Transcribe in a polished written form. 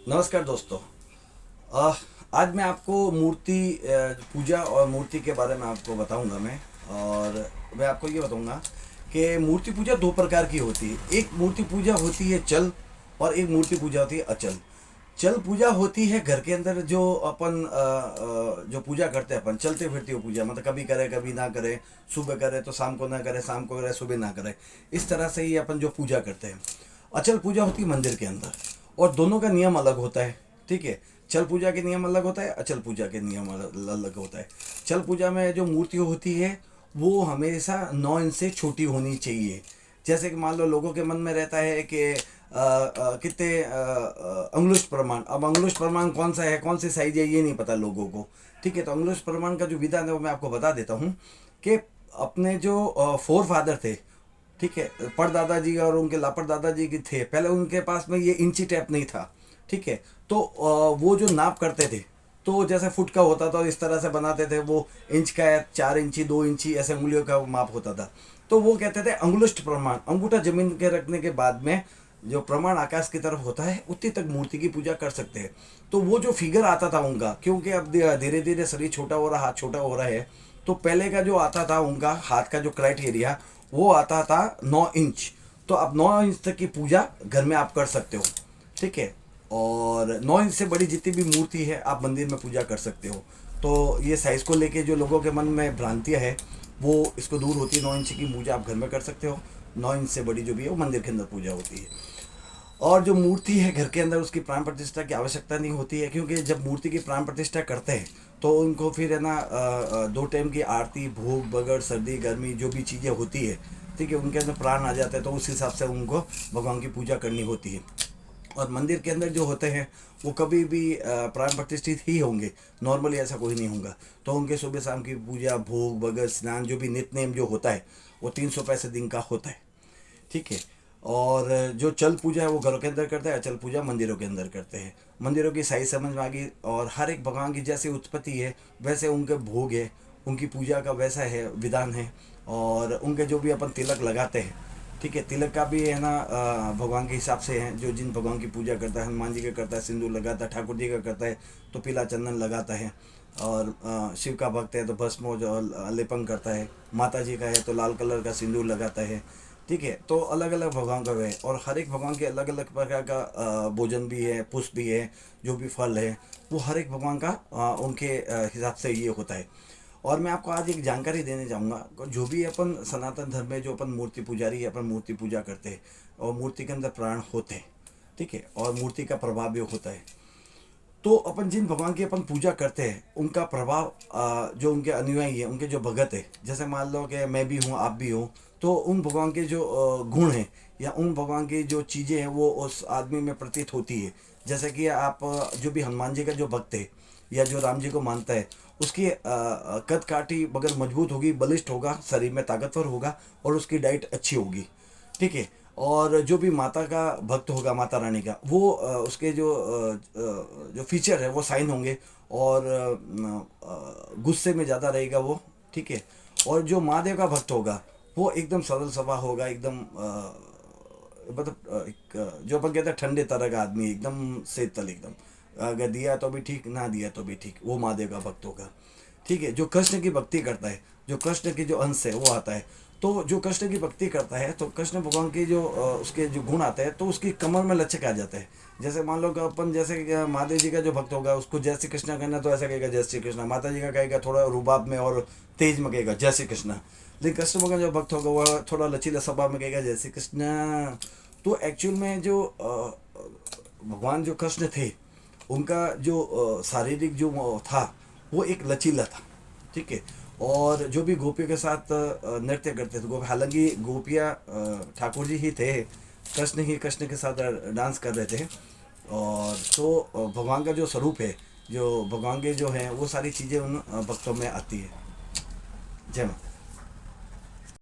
नमस्कार दोस्तों। अ, आज मैं आपको मूर्ति पूजा और मूर्ति के बारे में आपको बताऊंगा मैं। और मैं आपको ये बताऊंगा कि मूर्ति पूजा दो प्रकार की होती है। एक मूर्ति पूजा होती है चल, और एक मूर्ति पूजा होती है अचल। चल पूजा होती है घर के अंदर, जो अपन जो पूजा करते हैं अपन, चलते फिरती हो पूजा, मतलब कभी करे कभी ना करे, सुबह करे तो शाम को ना करे, शाम को करे सुबह ना करे, इस तरह से ही अपन जो पूजा करते हैं। अचल पूजा होती है मंदिर के अंदर, और दोनों का नियम अलग होता है। ठीक है, चल पूजा के नियम अलग होता है, अचल पूजा के नियम अलग होता है। चल पूजा में जो मूर्ति होती है वो हमेशा 9 इंच से छोटी होनी चाहिए। जैसे कि मान लो लोगों के मन में रहता है कि कितने अंगुष्ठ प्रमाण, अब अंगुष्ठ प्रमाण कौन सा है, कौन सी साइज है, ये नहीं पता लोगों को। ठीक है, तो अंगुष्ठ प्रमाण का जो विधान है वो मैं आपको बता देता हूँ कि अपने जो फोर फादर थे, ठीक है, परदादाजी और उनके लापर दादाजी की थे, पहले उनके पास में ये इंची टेप नहीं था। ठीक है, तो वो जो नाप करते थे, तो जैसे फुट का होता था इस तरह से बनाते थे वो। इंच का है, 4 इंची 2 इंची ऐसे उंगलियों का माप होता था। तो वो कहते थे अंगुष्ठ प्रमाण, अंगूठा जमीन के रखने के बाद में जो प्रमाण आकाश की तरफ होता है उतनी तक मूर्ति की पूजा कर सकते हैं। तो वो जो फिगर आता था उनका, क्योंकि अब धीरे धीरे शरीर छोटा हो रहा, हाथ छोटा हो रहा है, तो पहले का जो आता था उनका हाथ का जो क्राइटेरिया, वो आता था 9 इंच। तो अब 9 इंच तक की पूजा घर में आप कर सकते हो। ठीक है, और 9 इंच से बड़ी जितनी भी मूर्ति है आप मंदिर में पूजा कर सकते हो। तो ये साइज़ को लेके जो लोगों के मन में भ्रांतियाँ है वो इसको दूर होती है। 9 इंच की पूजा आप घर में कर सकते हो, 9 इंच से बड़ी जो भी है वो मंदिर के अंदर पूजा होती है। और जो मूर्ति है घर के अंदर, उसकी प्राण प्रतिष्ठा की आवश्यकता नहीं होती है, क्योंकि जब मूर्ति की प्राण प्रतिष्ठा करते हैं तो उनको फिर है ना 2 टाइम की आरती, भूख बगड़, सर्दी गर्मी जो भी चीज़ें होती है, ठीक है, उनके अंदर प्राण आ जाते हैं, तो उस हिसाब से उनको भगवान की पूजा करनी होती है। और मंदिर के अंदर जो होते हैं वो कभी भी प्राण प्रतिष्ठित ही होंगे, नॉर्मली ऐसा कोई नहीं होगा। तो उनके सुबह शाम की पूजा, भोग भगत, स्नान, जो भी नित्य नेम जो होता है वो 365 दिन का होता है। ठीक है, और जो चल पूजा है वो घरों के अंदर करते हैं, अचल पूजा मंदिरों के अंदर करते हैं। मंदिरों की साइज समझ में आ गई, और हर एक भगवान की जैसी उत्पत्ति है वैसे उनके भोग है, उनकी पूजा का वैसा है विधान है। और उनके जो भी अपन तिलक लगाते हैं, ठीक है, तिलक का भी है ना भगवान के हिसाब से है। जो जिन भगवान की पूजा करता है, हनुमान जी का करता है सिंदूर लगाता है, ठाकुर जी का करता है तो पीला चंदन लगाता है, और शिव का भक्त है तो भस्म जो लेपन करता है, माता जी का है तो लाल कलर का सिंदूर लगाता है। ठीक है, तो अलग अलग भगवान का है, और हर एक भगवान के अलग अलग प्रकार का भोजन भी है, पुष्प भी है, जो भी फल है वो हर एक भगवान का उनके हिसाब से ये होता है। और मैं आपको आज एक जानकारी देने चाहूँगा, जो भी अपन सनातन धर्म में जो अपन मूर्ति पुजारी अपन मूर्ति पूजा करते हैं, और मूर्ति के अंदर प्राण होते हैं, ठीक है, और मूर्ति का प्रभाव भी होता है। तो अपन जिन भगवान की अपन पूजा करते हैं उनका प्रभाव जो उनके अनुयायी है, उनके जो भगत है, जैसे मान लो कि मैं भी हूँ आप भी हो, तो उन भगवान के जो गुण हैं या उन भगवान की जो चीज़ें हैं वो उस आदमी में प्रतीत होती है। जैसे कि आप जो भी हनुमान जी का जो भक्त है या जो राम जी को मानता है, उसकी कद काठी मगर मजबूत होगी, बलिष्ठ होगा, शरीर में ताकतवर होगा, और उसकी डाइट अच्छी होगी। ठीक है, और जो भी माता का भक्त होगा, माता रानी का, वो उसके जो फीचर है वो साइन होंगे, और गुस्से में ज़्यादा रहेगा वो। ठीक है, और जो महादेव का भक्त होगा वो एकदम सरल स्वभाव होगा, एकदम मतलब जो अपन कहते हैं ठंडे तरह का आदमी, एकदम शीतल एकदम, अगर दिया तो भी ठीक, ना दिया तो भी ठीक, वो महादेव का भक्त होगा। ठीक है, जो कृष्ण की भक्ति करता है, जो कृष्ण की जो अंश है वो आता है, तो जो कृष्ण की भक्ति करता है तो कृष्ण भगवान के जो उसके जो गुण आते हैं तो उसकी कमर में लचक आ जाता है। जैसे मान लो कि अपन जैसे कि महादेव जी का जो भक्त होगा उसको जय श्री कृष्ण कहना तो ऐसा कहेगा जय श्री कृष्ण, माता जी का कहेगा थोड़ा रुबाब में और तेज में कहेगा जय श्री कृष्ण। लेकिन कृष्ण भगवान जो भक्त होगा वह थोड़ा लचीला स्वभाव में कहेगा जय श्री कृष्ण। तो एक्चुअल में जो भगवान जो कृष्ण थे उनका जो शारीरिक जो था वो एक लचीला था। ठीक है, और जो भी गोपियों के साथ नृत्य करते थे, गोप, हालांकि गोपियाँ ठाकुर जी ही थे, कृष्ण ही कृष्ण के साथ डांस कर रहे थे। और तो भगवान का जो स्वरूप है, जो भगवान के जो है वो सारी चीज़ें उन भक्तों में आती है। जय माता।